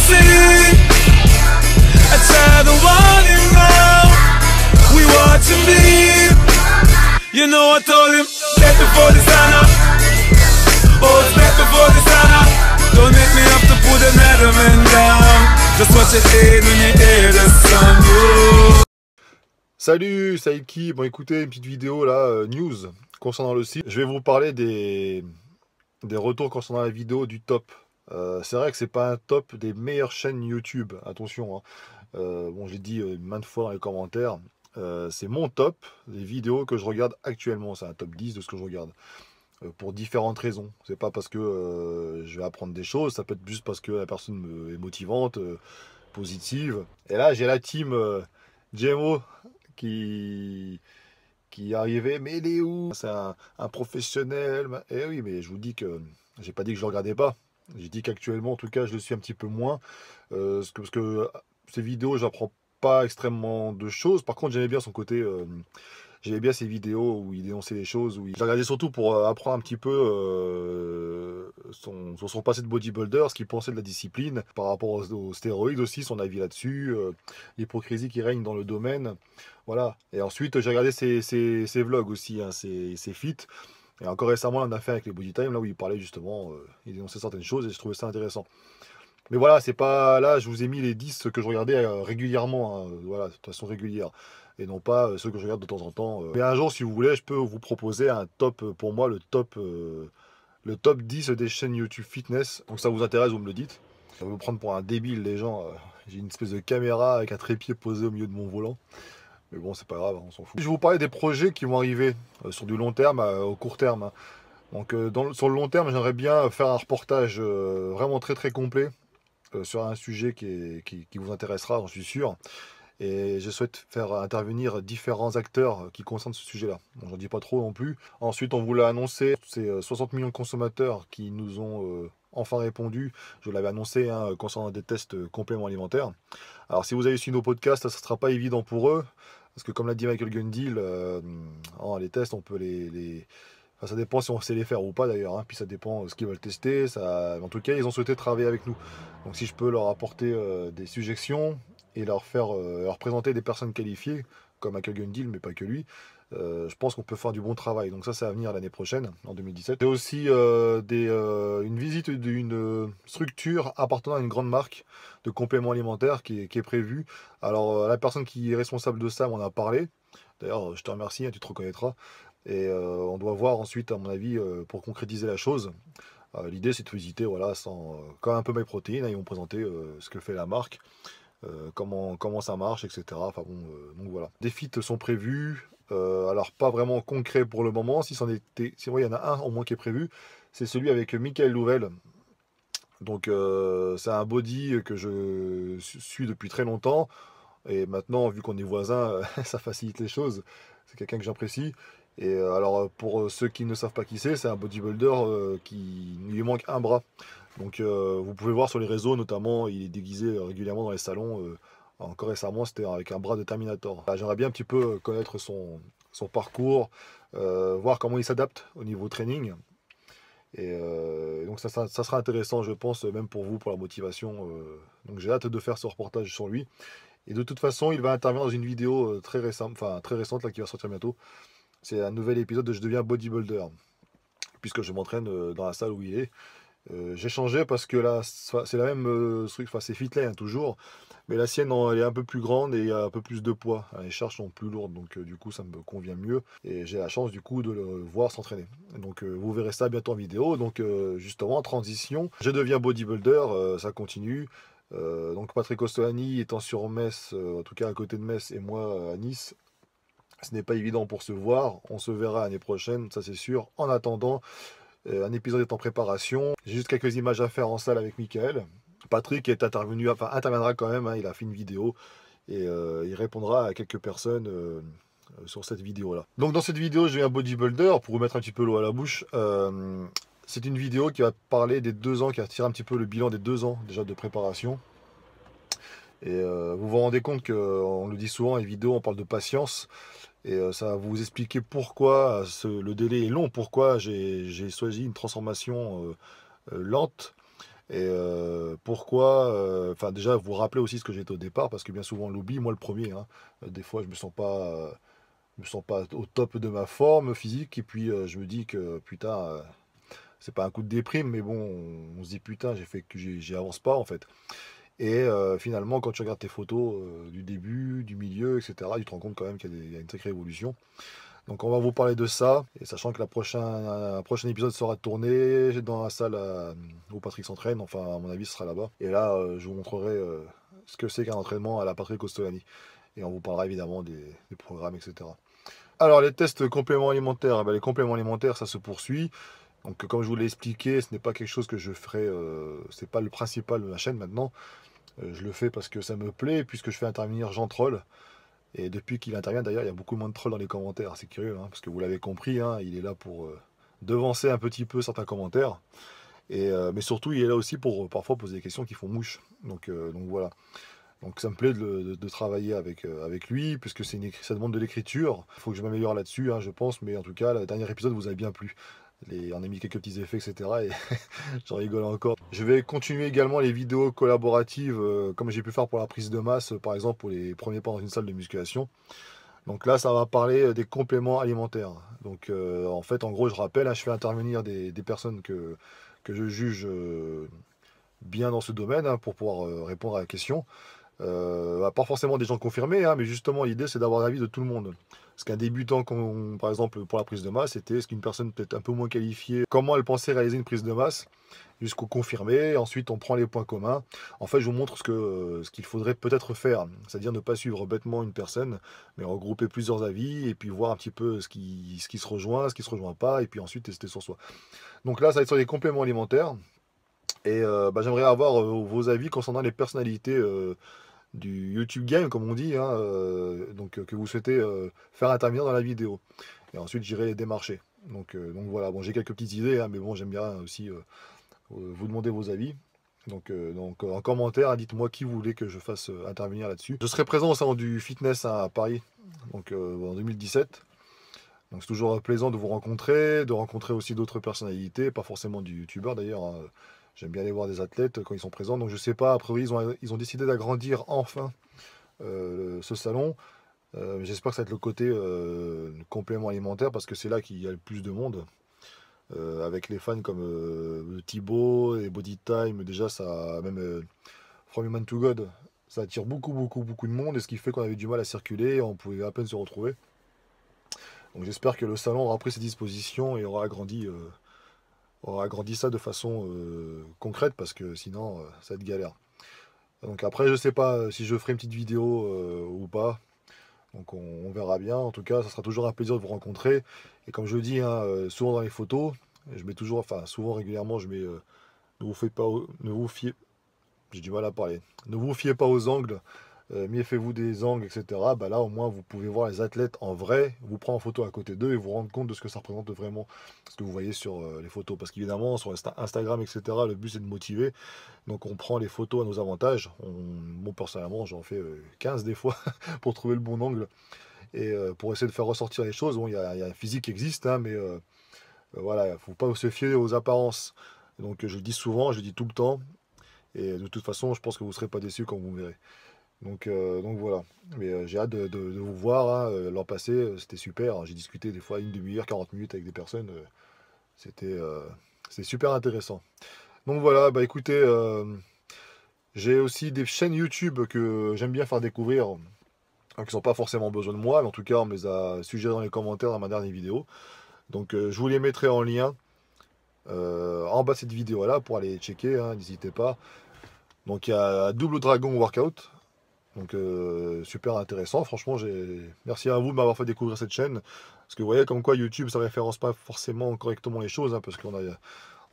see. I tell the one him now, we watch him bleed. You know I told him, step before the sun up. Oh, step before the sun up. Don't make me have to put another man down. Just watch it in when you hear the sun, yo. Salut, c'est Aiki. Bon, écoutez, une petite vidéo là, news concernant le site. Je vais vous parler des retours concernant la vidéo du top. C'est vrai que c'est pas un top des meilleures chaînes YouTube, attention. Hein. Bon, j'ai dit maintes fois dans les commentaires, c'est mon top des vidéos que je regarde actuellement. C'est un top 10 de ce que je regarde. Pour différentes raisons. C'est pas parce que je vais apprendre des choses, ça peut être juste parce que la personne est motivante, positive. Et là, j'ai la team GMO qui est arrivé, mais il est où? C'est un professionnel. Eh oui, mais je vous dis que j'ai pas dit que je le regardais pas. J'ai dit qu'actuellement, en tout cas, je le suis un petit peu moins. Parce que ces vidéos, j'apprends pas extrêmement de choses. Par contre, j'aimais bien son côté. J'aimais bien ces vidéos où il dénonçait les choses. J'ai regardé surtout pour apprendre un petit peu sur son passé de bodybuilder, ce qu'il pensait de la discipline, par rapport aux stéroïdes aussi, son avis là-dessus, l'hypocrisie qui règne dans le domaine. Voilà. Et ensuite, j'ai regardé ses vlogs aussi, hein, ses feats. Et encore récemment, on en a fait avec les Body Time, là où il parlait justement, il dénonçait certaines choses et je trouvais ça intéressant. Mais voilà, c'est pas là, je vous ai mis les 10 que je regardais régulièrement, hein, voilà, de façon régulière. Et non pas ceux que je regarde de temps en temps. Mais un jour, si vous voulez, je peux vous proposer un top, pour moi, le top 10 des chaînes YouTube Fitness. Donc ça vous intéresse, vous me le dites. Ça va vous prendre pour un débile, les gens. J'ai une espèce de caméra avec un trépied posé au milieu de mon volant. Mais bon, c'est pas grave, on s'en fout. Je vais vous parler des projets qui vont arriver sur du long terme, au court terme. Hein. Donc sur le long terme, j'aimerais bien faire un reportage vraiment très très complet sur un sujet qui vous intéressera, j'en suis sûr. Et je souhaite faire intervenir différents acteurs qui concernent ce sujet-là. Bon, j'en dis pas trop non plus. Ensuite, on vous l'a annoncé, c'est 60 millions de consommateurs qui nous ont enfin répondu. Je l'avais annoncé hein, concernant des tests compléments alimentaires. Alors, si vous avez suivi nos podcasts, ça ne sera pas évident pour eux. Parce que comme l'a dit Michael Gundil, les tests, on peut Enfin, ça dépend si on sait les faire ou pas d'ailleurs, hein. Puis ça dépend ce qu'ils veulent tester. En tout cas, ils ont souhaité travailler avec nous. Donc si je peux leur apporter des suggestions et leur présenter des personnes qualifiées, comme Michael Gundil, mais pas que lui, je pense qu'on peut faire du bon travail. Donc ça à venir l'année prochaine, en 2017. J'ai aussi une visite d'une structure appartenant à une grande marque de compléments alimentaires qui est prévue. Alors la personne qui est responsable de ça m'en a parlé. D'ailleurs, je te remercie, hein, tu te reconnaîtras. Et on doit voir ensuite, à mon avis, pour concrétiser la chose. L'idée, c'est de visiter, voilà, comme un peu MyProtein, hein, ils vont présenter ce que fait la marque, comment ça marche, etc. Enfin bon, donc voilà. Des feats sont prévus, alors pas vraiment concrets pour le moment. Si il y en a un au moins qui est prévu, c'est celui avec Michael Louvel. Donc c'est un body que je suis depuis très longtemps. Et maintenant, vu qu'on est voisins, ça facilite les choses. C'est quelqu'un que j'apprécie. Et alors, pour ceux qui ne savent pas qui c'est un bodybuilder qui lui manque un bras. Donc, vous pouvez voir sur les réseaux, notamment, il est déguisé régulièrement dans les salons. Encore récemment, c'était avec un bras de Terminator. J'aimerais bien un petit peu connaître son parcours, voir comment il s'adapte au niveau training. Et donc, ça sera intéressant, je pense, même pour vous, pour la motivation. Donc, j'ai hâte de faire ce reportage sur lui. Et de toute façon, il va intervenir dans une vidéo très récente là, qui va sortir bientôt. C'est un nouvel épisode de Je deviens bodybuilder, puisque je m'entraîne dans la salle où il est. J'ai changé parce que là, c'est la même truc, enfin c'est Fitline hein, toujours, mais la sienne elle est un peu plus grande et il y a un peu plus de poids. Les charges sont plus lourdes, donc du coup ça me convient mieux et j'ai la chance du coup de le voir s'entraîner. Donc vous verrez ça bientôt en vidéo. Donc justement en transition, je deviens bodybuilder, ça continue. Donc Patrick Ostolani étant sur Metz, en tout cas à côté de Metz et moi à Nice. Ce n'est pas évident pour se voir, on se verra l'année prochaine, ça c'est sûr. En attendant, un épisode est en préparation. J'ai juste quelques images à faire en salle avec Michael. Patrick interviendra quand même, hein, il a fait une vidéo et il répondra à quelques personnes sur cette vidéo-là. Donc dans cette vidéo, je vais un bodybuilder pour vous mettre un petit peu l'eau à la bouche. C'est une vidéo qui va parler des 2 ans, qui va tirer un petit peu le bilan des 2 ans déjà de préparation. Et vous vous rendez compte qu'on le dit souvent, les vidéos, on parle de patience. Et ça va vous expliquer pourquoi le délai est long, pourquoi j'ai choisi une transformation lente. Et pourquoi, enfin déjà vous rappeler aussi ce que j'étais au départ, parce que bien souvent on l'oublie, moi le premier, hein. Des fois je me sens pas au top de ma forme physique, et puis je me dis que putain, c'est pas un coup de déprime, mais bon, on se dit putain, j'ai fait que j'y avance pas en fait. Et finalement, quand tu regardes tes photos du début, du milieu, etc., tu te rends compte quand même qu'il y a une sacrée évolution. Donc on va vous parler de ça, et sachant que un prochain épisode sera tourné dans la salle où Patrick s'entraîne, enfin à mon avis ce sera là-bas. Et là, je vous montrerai ce que c'est qu'un entraînement à la Patrick Costolani. Et on vous parlera évidemment des programmes, etc. Alors les tests compléments alimentaires, eh ben, les compléments alimentaires ça se poursuit. Donc comme je vous l'ai expliqué, ce n'est pas quelque chose que je ferai, c'est pas le principal de la chaîne maintenant. Je le fais parce que ça me plaît, puisque je fais intervenir Jean Troll. Et depuis qu'il intervient d'ailleurs, il y a beaucoup moins de trolls dans les commentaires. C'est curieux, hein, parce que vous l'avez compris, hein, il est là pour devancer un petit peu certains commentaires. Mais surtout, il est là aussi pour parfois poser des questions qui font mouche. Donc voilà. Donc ça me plaît de travailler avec lui, puisque ça demande de l'écriture. Il faut que je m'améliore là-dessus, hein, je pense. Mais en tout cas, le dernier épisode vous a bien plu. On a mis quelques petits effets, etc. Et j'en rigole encore. Je vais continuer également les vidéos collaboratives, comme j'ai pu faire pour la prise de masse, par exemple pour les premiers pas dans une salle de musculation. Donc là, ça va parler des compléments alimentaires. Donc en fait, en gros, je rappelle, hein, je fais intervenir des personnes que je juge bien dans ce domaine, hein, pour pouvoir répondre à la question. Pas forcément des gens confirmés, hein, mais justement l'idée c'est d'avoir l'avis de tout le monde. Parce qu'un débutant, par exemple pour la prise de masse, c'était est-ce qu'une personne peut-être un peu moins qualifiée, comment elle pensait réaliser une prise de masse, jusqu'au confirmé. Ensuite on prend les points communs. En fait je vous montre ce qu'il faudrait peut-être faire, c'est-à-dire ne pas suivre bêtement une personne, mais regrouper plusieurs avis et puis voir un petit peu ce qui se rejoint, ce qui se rejoint pas, et puis ensuite tester sur soi. Donc là ça va être sur les compléments alimentaires. Et j'aimerais avoir vos avis concernant les personnalités du YouTube Game, comme on dit, hein, que vous souhaitez faire intervenir dans la vidéo. Et ensuite, j'irai les démarcher. Donc voilà, bon, j'ai quelques petites idées, hein, mais bon, j'aime bien aussi vous demander vos avis. Donc en commentaire, hein, dites-moi qui vous voulez que je fasse intervenir là-dessus. Je serai présent au salon du fitness à Paris, en 2017. Donc c'est toujours plaisant de vous rencontrer, de rencontrer aussi d'autres personnalités, pas forcément du youtubeur d'ailleurs, hein. J'aime bien aller voir des athlètes quand ils sont présents. Donc je sais pas, a priori ils ont décidé d'agrandir enfin ce salon. J'espère que ça va être le côté complément alimentaire, parce que c'est là qu'il y a le plus de monde. Avec les fans comme Thibaut et Body Time, déjà ça, même From Human to God, ça attire beaucoup de monde, et ce qui fait qu'on avait du mal à circuler, on pouvait à peine se retrouver. Donc j'espère que le salon aura pris ses dispositions et aura agrandi ça de façon concrète, parce que sinon ça va être galère. Donc après je sais pas si je ferai une petite vidéo ou pas. Donc on verra bien. En tout cas, ça sera toujours un plaisir de vous rencontrer. Et comme je dis, hein, souvent dans les photos, je mets toujours, enfin souvent régulièrement, je mets ne vous faites pas, ne vous fiez, j'ai du mal à parler, ne vous fiez pas aux angles, méfiez-vous des angles, etc. Bah là, au moins, vous pouvez voir les athlètes en vrai, vous prendre en photo à côté d'eux et vous rendre compte de ce que ça représente vraiment, ce que vous voyez sur les photos. Parce qu'évidemment, sur Instagram, etc., le but c'est de motiver. Donc on prend les photos à nos avantages. Bon, personnellement, j'en fais 15 des fois pour trouver le bon angle. Et pour essayer de faire ressortir les choses. Bon, il y a un physique qui existe, hein, mais voilà, il ne faut pas se fier aux apparences. Donc je le dis souvent, je le dis tout le temps. Et de toute façon, je pense que vous ne serez pas déçus quand vous me verrez. Donc voilà. Mais j'ai hâte de vous voir, hein. L'an passé, c'était super. J'ai discuté des fois une demi-heure, 40 minutes avec des personnes. C'était super intéressant. Donc voilà, bah écoutez, j'ai aussi des chaînes YouTube que j'aime bien faire découvrir, hein, qui n'ont pas forcément besoin de moi, mais en tout cas, on me les a suggérés dans les commentaires dans ma dernière vidéo. Donc je vous les mettrai en lien en bas de cette vidéo-là pour aller checker, hein, n'hésitez pas. Donc il y a Double Dragon Workout. Donc super intéressant, franchement, merci à vous de m'avoir fait découvrir cette chaîne. Parce que vous voyez comme quoi YouTube, ça référence pas forcément correctement les choses, hein, parce qu'on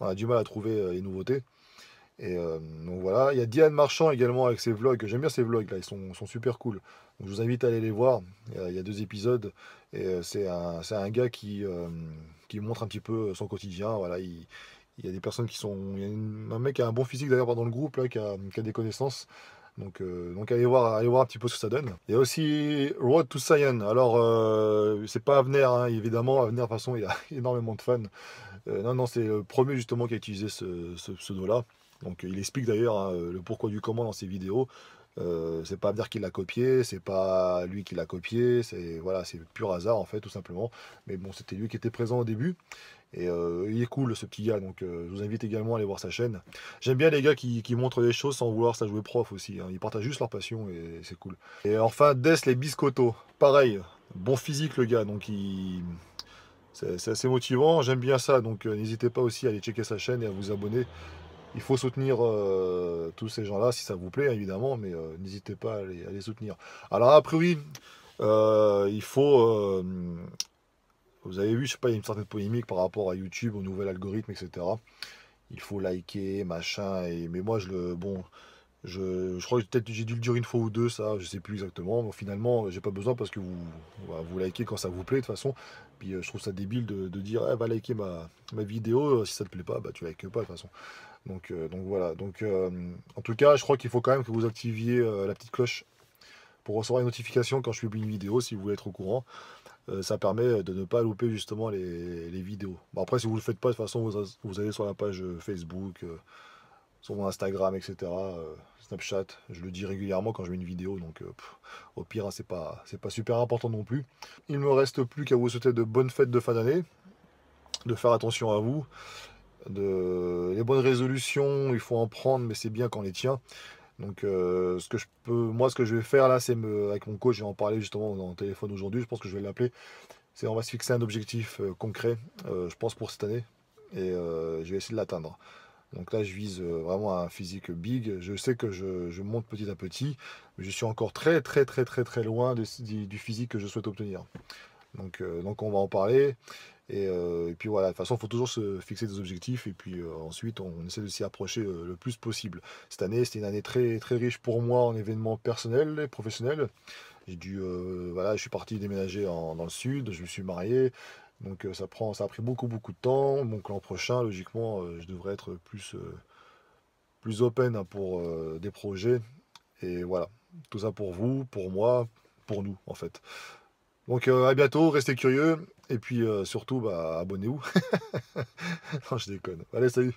a du mal à trouver les nouveautés. Et donc voilà, il y a Diane Marchand également avec ses vlogs. J'aime bien ses vlogs là, ils sont super cool. Donc je vous invite à aller les voir. Il y a 2 épisodes. Et c'est un gars qui montre un petit peu son quotidien. Voilà, il y a des personnes qui sont. Il y a un mec qui a un bon physique d'ailleurs dans le groupe là, qui a des connaissances. Donc allez voir un petit peu ce que ça donne. Il y a aussi Road to Saiyan. Alors c'est pas Avner, hein, évidemment. Avner, de toute façon, il y a énormément de fans. Non, c'est le premier justement qui a utilisé ce pseudo-là. Donc il explique d'ailleurs hein, le pourquoi du comment dans ses vidéos. C'est pas dire qu'il l'a copié, c'est pas lui qui l'a copié, c'est voilà, c'est pur hasard en fait tout simplement. Mais bon, c'était lui qui était présent au début. Et il est cool ce petit gars, donc je vous invite également à aller voir sa chaîne. J'aime bien les gars qui montrent les choses sans vouloir ça jouer prof aussi, hein. Ils partagent juste leur passion et c'est cool. Et enfin, Death les biscottos, pareil, bon physique le gars, donc c'est assez motivant, j'aime bien ça, donc n'hésitez pas aussi à aller checker sa chaîne et à vous abonner. Il faut soutenir tous ces gens-là si ça vous plaît évidemment, mais n'hésitez pas à les soutenir. Alors a priori, il faut vous avez vu, je sais pas, il y a une certaine polémique par rapport à YouTube, au nouvel algorithme, etc. Il faut liker, machin, mais moi, bon, je crois que peut-être j'ai dû le dire une fois ou deux, ça, je sais plus exactement. Mais finalement, j'ai pas besoin parce que vous likez quand ça vous plaît, de toute façon. Puis je trouve ça débile de dire, eh, va liker ma vidéo, si ça te plaît pas, bah tu likes pas, de toute façon. Donc voilà. En tout cas, je crois qu'il faut quand même que vous activiez la petite cloche pour recevoir une notification quand je publie une vidéo, si vous voulez être au courant. Ça permet de ne pas louper justement les vidéos. Bon, après, si vous ne le faites pas, de toute façon, vous allez sur la page Facebook, sur mon Instagram, etc. Snapchat, je le dis régulièrement quand je mets une vidéo, donc au pire, hein, c'est pas super important non plus. Il ne me reste plus qu'à vous souhaiter de bonnes fêtes de fin d'année, de faire attention à vous, les bonnes résolutions, il faut en prendre, mais c'est bien quand on les tient. Donc, ce que je vais faire là, c'est avec mon coach, j'ai en parlé justement dans le téléphone aujourd'hui, je pense que je vais l'appeler. C'est on va se fixer un objectif concret, je pense pour cette année, et je vais essayer de l'atteindre. Donc là, je vise vraiment un physique big. Je sais que je monte petit à petit, mais je suis encore très très très très très loin du physique que je souhaite obtenir. Donc on va en parler. Et puis voilà, de toute façon, il faut toujours se fixer des objectifs et puis ensuite on essaie de s'y approcher le plus possible. Cette année, c'était une année très, très riche pour moi en événements personnels et professionnels. Voilà, je suis parti déménager dans le sud, je me suis marié, donc ça a pris beaucoup, beaucoup de temps. Donc l'an prochain, logiquement, je devrais être plus open hein, pour des projets. Et voilà, tout ça pour vous, pour moi, pour nous en fait. Donc à bientôt, restez curieux. Et puis surtout, bah, abonnez-vous. Non, je déconne. Allez, salut.